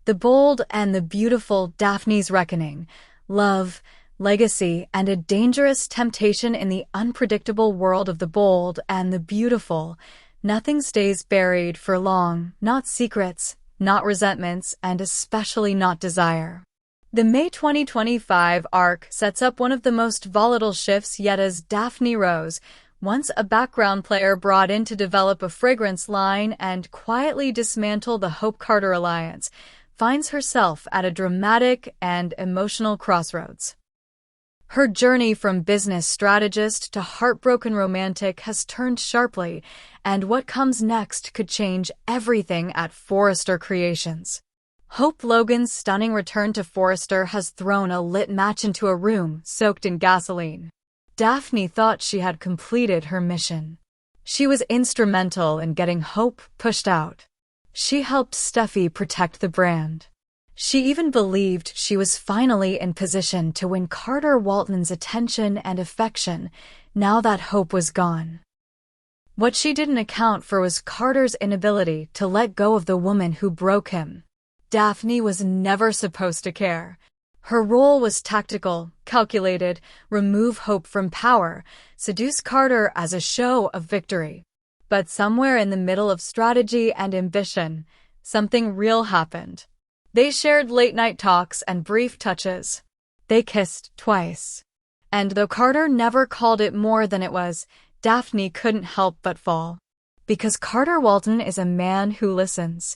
The Bold and the Beautiful, Daphne's Reckoning, love, legacy, and a dangerous temptation in the unpredictable world of the bold and the beautiful. Nothing stays buried for long, not secrets, not resentments, and especially not desire. The May 2025 arc sets up one of the most volatile shifts yet as Daphne Rose, once a background player brought in to develop a fragrance line and quietly dismantle the Hope-Carter alliance, finds herself at a dramatic and emotional crossroads. Her journey from business strategist to heartbroken romantic has turned sharply, and what comes next could change everything at Forrester Creations. Hope Logan's stunning return to Forrester has thrown a lit match into a room soaked in gasoline. Daphne thought she had completed her mission. She was instrumental in getting Hope pushed out. She helped Steffi protect the brand. She even believed she was finally in position to win Carter Walton's attention and affection now that Hope was gone. What she didn't account for was Carter's inability to let go of the woman who broke him. Daphne was never supposed to care. Her role was tactical, calculated, remove Hope from power, seduce Carter as a show of victory. But somewhere in the middle of strategy and ambition, something real happened. They shared late-night talks and brief touches. They kissed twice. And though Carter never called it more than it was, Daphne couldn't help but fall. Because Carter Walton is a man who listens,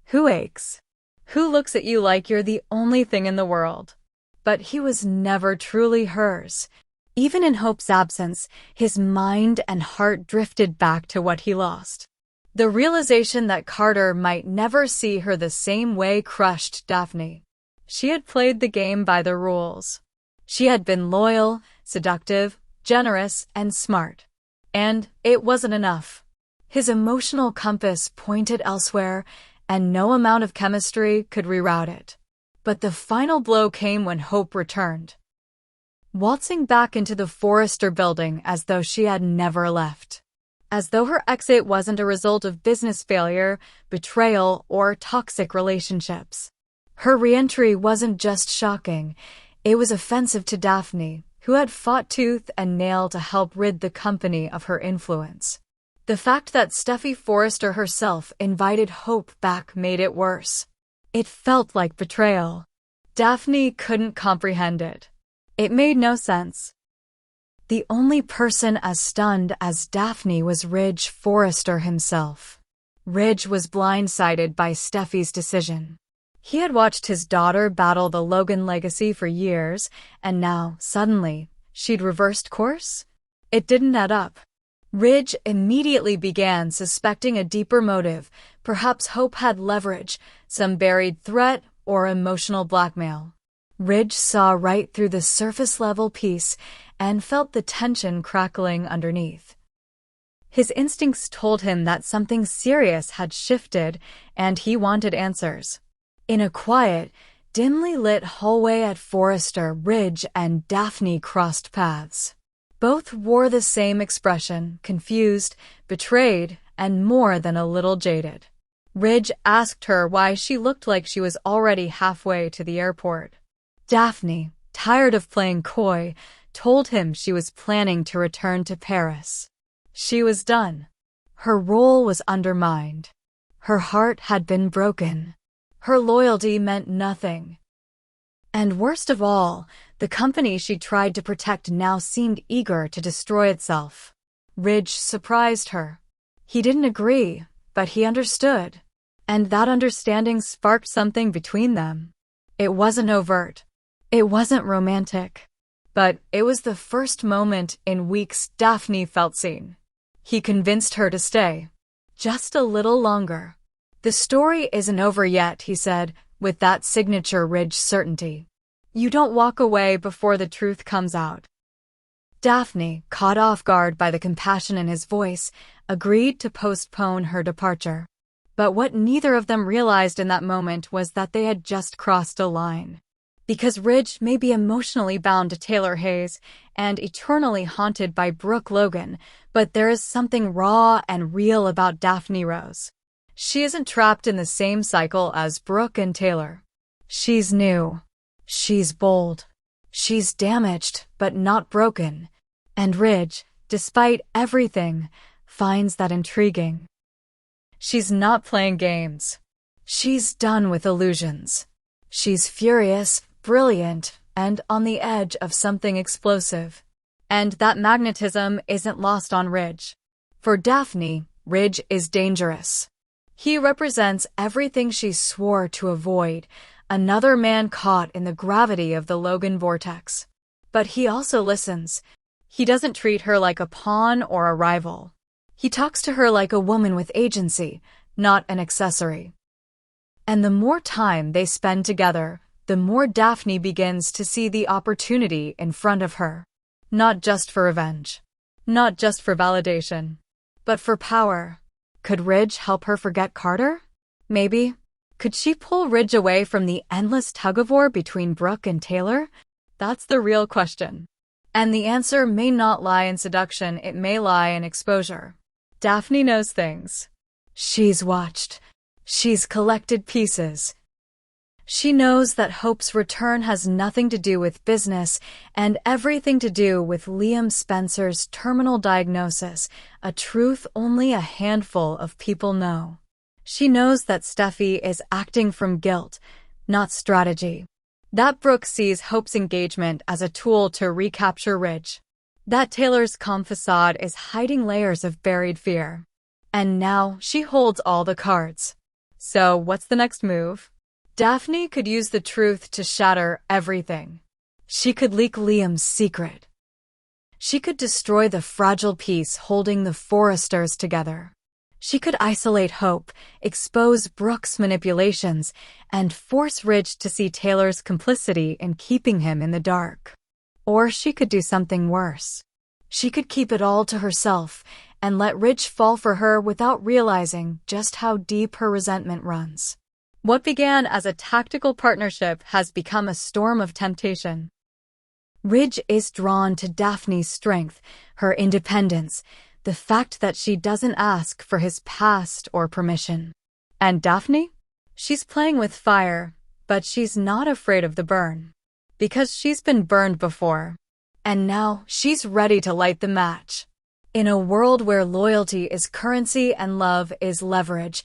who aches, who looks at you like you're the only thing in the world. But he was never truly hers. Even in Hope's absence, his mind and heart drifted back to what he lost. The realization that Carter might never see her the same way crushed Daphne. She had played the game by the rules. She had been loyal, seductive, generous, and smart. And it wasn't enough. His emotional compass pointed elsewhere, and no amount of chemistry could reroute it. But the final blow came when Hope returned, waltzing back into the Forrester building as though she had never left. As though her exit wasn't a result of business failure, betrayal, or toxic relationships. Her re-entry wasn't just shocking, it was offensive to Daphne, who had fought tooth and nail to help rid the company of her influence. The fact that Steffi Forrester herself invited Hope back made it worse. It felt like betrayal. Daphne couldn't comprehend it. It made no sense. The only person as stunned as Daphne was Ridge Forrester himself. Ridge was blindsided by Steffi's decision. He had watched his daughter battle the Logan legacy for years, and now, suddenly, she'd reversed course? It didn't add up. Ridge immediately began suspecting a deeper motive. Perhaps Hope had leverage, some buried threat, or emotional blackmail. Ridge saw right through the surface-level piece and felt the tension crackling underneath. His instincts told him that something serious had shifted, and he wanted answers. In a quiet, dimly lit hallway at Forrester, Ridge and Daphne crossed paths. Both wore the same expression, confused, betrayed, and more than a little jaded. Ridge asked her why she looked like she was already halfway to the airport. Daphne, tired of playing coy, told him she was planning to return to Paris. She was done. Her role was undermined. Her heart had been broken. Her loyalty meant nothing. And worst of all, the company she tried to protect now seemed eager to destroy itself. Ridge surprised her. He didn't agree, but he understood. And that understanding sparked something between them. It wasn't overt. It wasn't romantic. But it was the first moment in weeks Daphne felt seen. He convinced her to stay. Just a little longer. The story isn't over yet, he said, with that signature Ridge certainty. You don't walk away before the truth comes out. Daphne, caught off guard by the compassion in his voice, agreed to postpone her departure. But what neither of them realized in that moment was that they had just crossed a line. Because Ridge may be emotionally bound to Taylor Hayes and eternally haunted by Brooke Logan, but there is something raw and real about Daphne Rose. She isn't trapped in the same cycle as Brooke and Taylor. She's new. She's bold. She's damaged, but not broken. And Ridge, despite everything, finds that intriguing. She's not playing games. She's done with illusions. She's furious, brilliant, and on the edge of something explosive. And that magnetism isn't lost on Ridge. For Daphne, Ridge is dangerous. He represents everything she swore to avoid, another man caught in the gravity of the Logan vortex. But he also listens. He doesn't treat her like a pawn or a rival. He talks to her like a woman with agency, not an accessory. And the more time they spend together, the more Daphne begins to see the opportunity in front of her. Not just for revenge. Not just for validation. But for power. Could Ridge help her forget Carter? Maybe. Could she pull Ridge away from the endless tug-of-war between Brooke and Taylor? That's the real question. And the answer may not lie in seduction, it may lie in exposure. Daphne knows things. She's watched. She's collected pieces. She knows that Hope's return has nothing to do with business and everything to do with Liam Spencer's terminal diagnosis, a truth only a handful of people know. She knows that Steffi is acting from guilt, not strategy. That Brooke sees Hope's engagement as a tool to recapture Ridge. That Taylor's calm facade is hiding layers of buried fear. And now she holds all the cards. So what's the next move? Daphne could use the truth to shatter everything. She could leak Liam's secret. She could destroy the fragile piece holding the Forresters together. She could isolate Hope, expose Brooke's manipulations, and force Ridge to see Taylor's complicity in keeping him in the dark. Or she could do something worse. She could keep it all to herself and let Ridge fall for her without realizing just how deep her resentment runs. What began as a tactical partnership has become a storm of temptation. Ridge is drawn to Daphne's strength, her independence, the fact that she doesn't ask for his past or permission. And Daphne? She's playing with fire, but she's not afraid of the burn. Because she's been burned before. And now she's ready to light the match. In a world where loyalty is currency and love is leverage,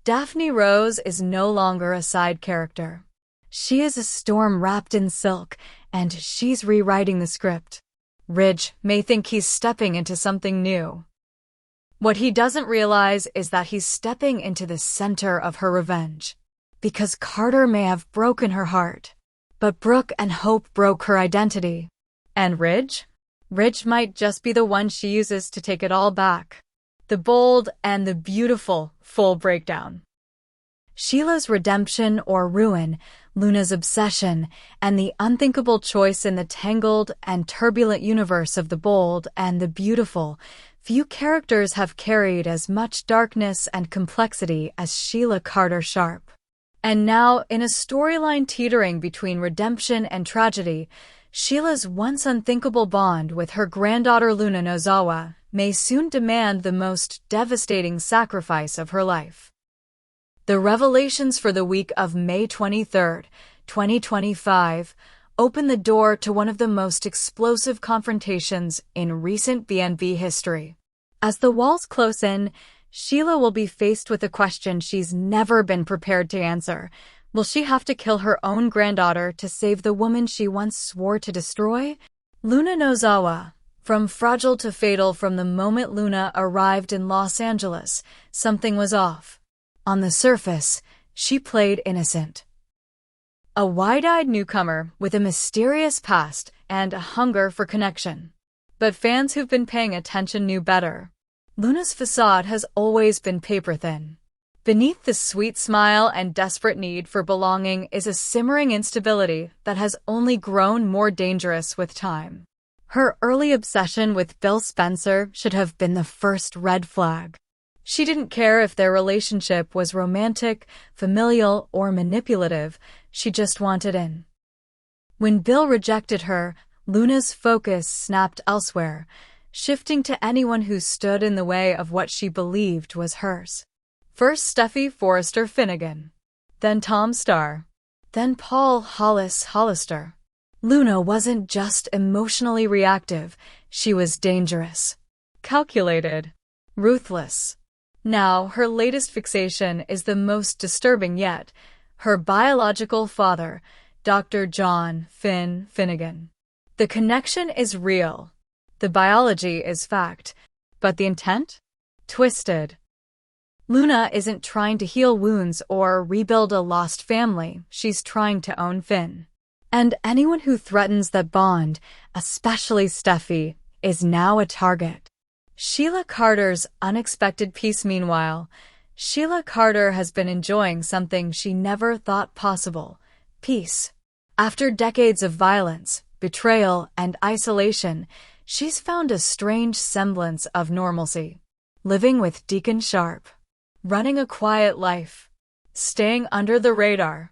Daphne Rose is no longer a side character. She is a storm wrapped in silk, and she's rewriting the script. Ridge may think he's stepping into something new. What he doesn't realize is that he's stepping into the center of her revenge. Because Carter may have broken her heart, but Brooke and Hope broke her identity. And Ridge? Ridge might just be the one she uses to take it all back. The bold and the beautiful full breakdown. Sheila's redemption or ruin, Luna's obsession, and the unthinkable choice in the tangled and turbulent universe of the bold and the beautiful. Few characters have carried as much darkness and complexity as Sheila Carter Sharp. And now, in a storyline teetering between redemption and tragedy, Sheila's once unthinkable bond with her granddaughter Luna Nozawa may soon demand the most devastating sacrifice of her life. The revelations for the week of May 23, 2025, open the door to one of the most explosive confrontations in recent B&B history. As the walls close in, Sheila will be faced with a question she's never been prepared to answer. Will she have to kill her own granddaughter to save the woman she once swore to destroy? Luna Nozawa. From fragile to fatal, from the moment Luna arrived in Los Angeles, something was off. On the surface, she played innocent. A wide-eyed newcomer with a mysterious past and a hunger for connection. But fans who've been paying attention knew better. Luna's facade has always been paper-thin. Beneath the sweet smile and desperate need for belonging is a simmering instability that has only grown more dangerous with time. Her early obsession with Bill Spencer should have been the first red flag. She didn't care if their relationship was romantic, familial, or manipulative, she just wanted in. When Bill rejected her, Luna's focus snapped elsewhere, shifting to anyone who stood in the way of what she believed was hers. First Steffi Forrester Finnegan, then Tom Starr, then Paul Hollis Hollister. Luna wasn't just emotionally reactive, she was dangerous, calculated, ruthless. Now, her latest fixation is the most disturbing yet: her biological father, Dr. John Finn Finnegan. The connection is real. The biology is fact. But the intent? Twisted. Luna isn't trying to heal wounds or rebuild a lost family, she's trying to own Finn. And anyone who threatens that bond, especially Steffi, is now a target. Sheila Carter's unexpected peace. Meanwhile, Sheila Carter has been enjoying something she never thought possible: peace. After decades of violence, betrayal, and isolation, she's found a strange semblance of normalcy. Living with Deacon Sharp. Running a quiet life. Staying under the radar.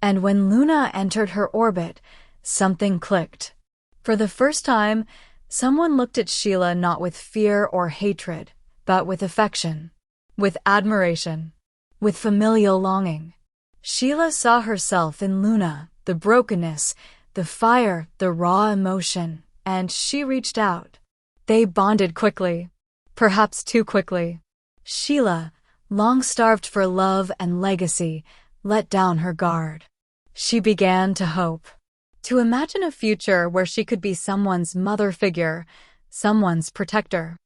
And when Luna entered her orbit, something clicked. For the first time, someone looked at Sheila not with fear or hatred, but with affection, with admiration, with familial longing. Sheila saw herself in Luna, the brokenness, the fire, the raw emotion, and she reached out. They bonded quickly, perhaps too quickly. Sheila, long starved for love and legacy, let down her guard. She began to hope, to imagine a future where she could be someone's mother figure, someone's protector.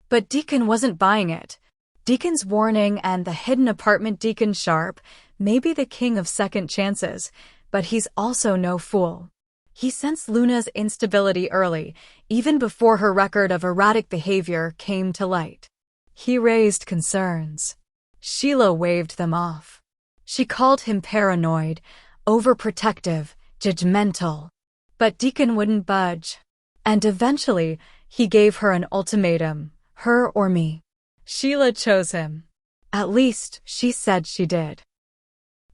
But Deacon wasn't buying it. Deacon's warning and the hidden apartment. Deacon Sharp may be the king of second chances, but he's also no fool. He sensed Luna's instability early, even before her record of erratic behavior came to light. He raised concerns. Sheila waved them off. She called him paranoid, overprotective, judgmental. But Deacon wouldn't budge. And eventually, he gave her an ultimatum: her or me. Sheila chose him. At least, she said she did.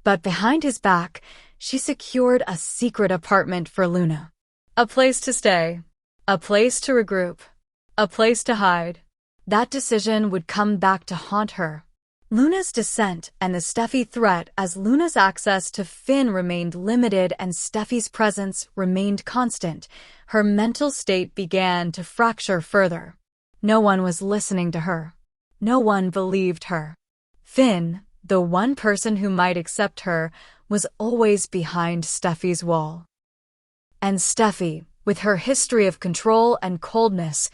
But behind his back, she secured a secret apartment for Luna. A place to stay. A place to regroup. A place to hide. That decision would come back to haunt her. Luna's descent and the Steffi threat. As Luna's access to Finn remained limited and Steffi's presence remained constant, her mental state began to fracture further. No one was listening to her. No one believed her. Finn, the one person who might accept her, was always behind Steffi's wall. And Steffi, with her history of control and coldness,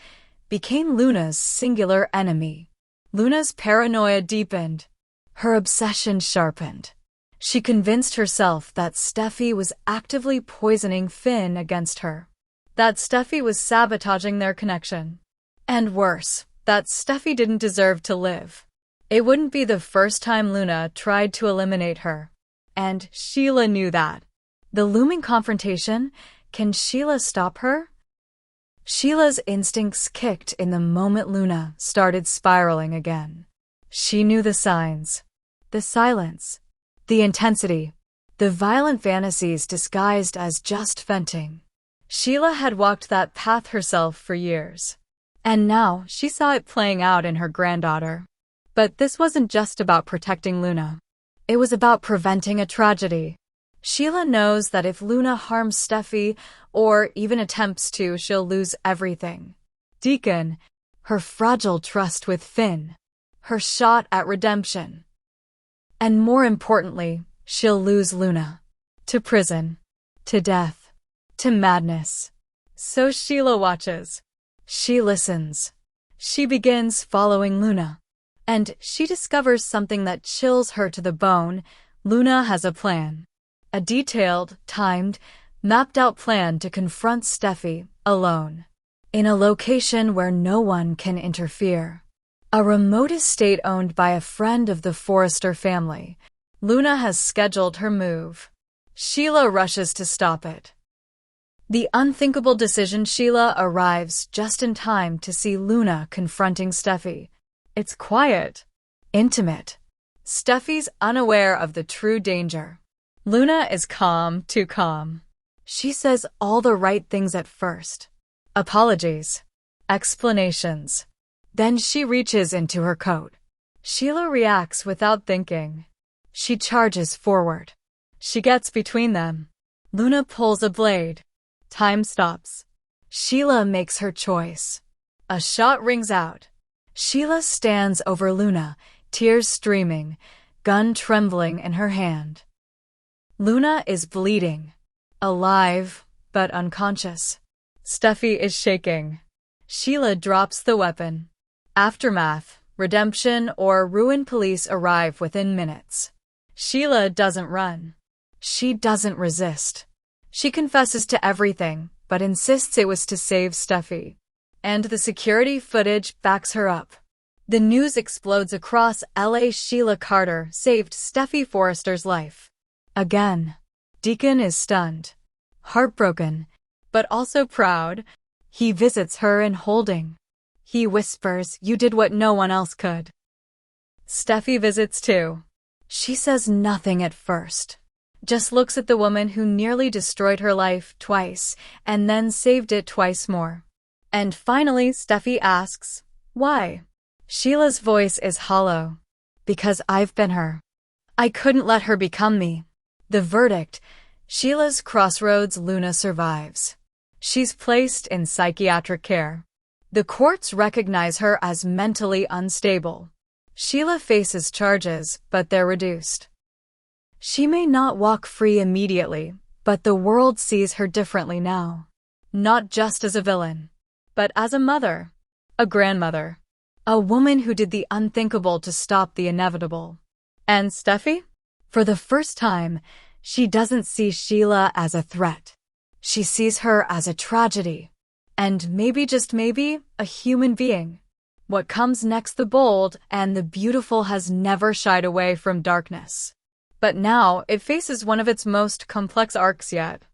became Luna's singular enemy. Luna's paranoia deepened. Her obsession sharpened. She convinced herself that Steffi was actively poisoning Finn against her. That Steffi was sabotaging their connection. And worse, that Steffi didn't deserve to live. It wouldn't be the first time Luna tried to eliminate her. And Sheila knew that. The looming confrontation, can Sheila stop her? Sheila's instincts kicked in the moment Luna started spiraling again. She knew the signs. The silence. The intensity. The violent fantasies disguised as just venting. Sheila had walked that path herself for years. And now she saw it playing out in her granddaughter. But this wasn't just about protecting Luna. It was about preventing a tragedy. Sheila knows that if Luna harms Steffi, or even attempts to, she'll lose everything. Deacon, her fragile trust with Finn, her shot at redemption. And more importantly, she'll lose Luna. To prison. To death. To madness. So Sheila watches. She listens. She begins following Luna. And she discovers something that chills her to the bone. Luna has a plan. A detailed, timed, mapped-out plan to confront Steffi, alone. In a location where no one can interfere. A remote estate owned by a friend of the Forrester family. Luna has scheduled her move. Sheila rushes to stop it. The unthinkable decision. Sheila arrives just in time to see Luna confronting Steffi. It's quiet. Intimate. Steffi's unaware of the true danger. Luna is calm, too calm. She says all the right things at first. Apologies. Explanations. Then she reaches into her coat. Sheila reacts without thinking. She charges forward. She gets between them. Luna pulls a blade. Time stops. Sheila makes her choice. A shot rings out. Sheila stands over Luna, tears streaming, gun trembling in her hand. Luna is bleeding. Alive, but unconscious. Steffi is shaking. Sheila drops the weapon. Aftermath, redemption, or ruin. Police arrive within minutes. Sheila doesn't run. She doesn't resist. She confesses to everything, but insists it was to save Steffi. And the security footage backs her up. The news explodes across LA. Sheila Carter saved Steffi Forrester's life. Again. Deacon is stunned. Heartbroken, but also proud. He visits her in holding. He whispers, "You did what no one else could." Steffi visits too. She says nothing at first. Just looks at the woman who nearly destroyed her life twice and then saved it twice more. And finally, Steffi asks, "Why?" Sheila's voice is hollow. "Because I've been her. I couldn't let her become me." The verdict: Sheila's crossroads. Luna survives. She's placed in psychiatric care. The courts recognize her as mentally unstable. Sheila faces charges, but they're reduced. She may not walk free immediately, but the world sees her differently now. Not just as a villain, but as a mother, a grandmother, a woman who did the unthinkable to stop the inevitable. And Steffi? For the first time, she doesn't see Sheila as a threat. She sees her as a tragedy. And maybe, just maybe, a human being. What comes next? The bold and the beautiful has never shied away from darkness. But now it faces one of its most complex arcs yet.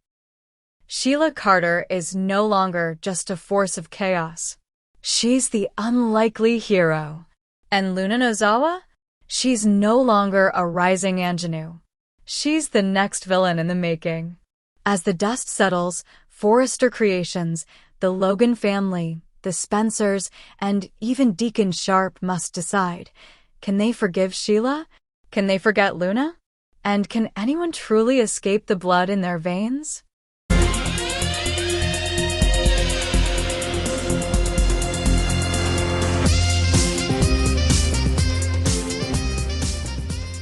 Sheila Carter is no longer just a force of chaos. She's the unlikely hero. And Luna Nozawa? She's no longer a rising ingenue. She's the next villain in the making. As the dust settles, Forrester Creations, the Logan family, the Spencers, and even Deacon Sharp must decide. Can they forgive Sheila? Can they forget Luna? And can anyone truly escape the blood in their veins?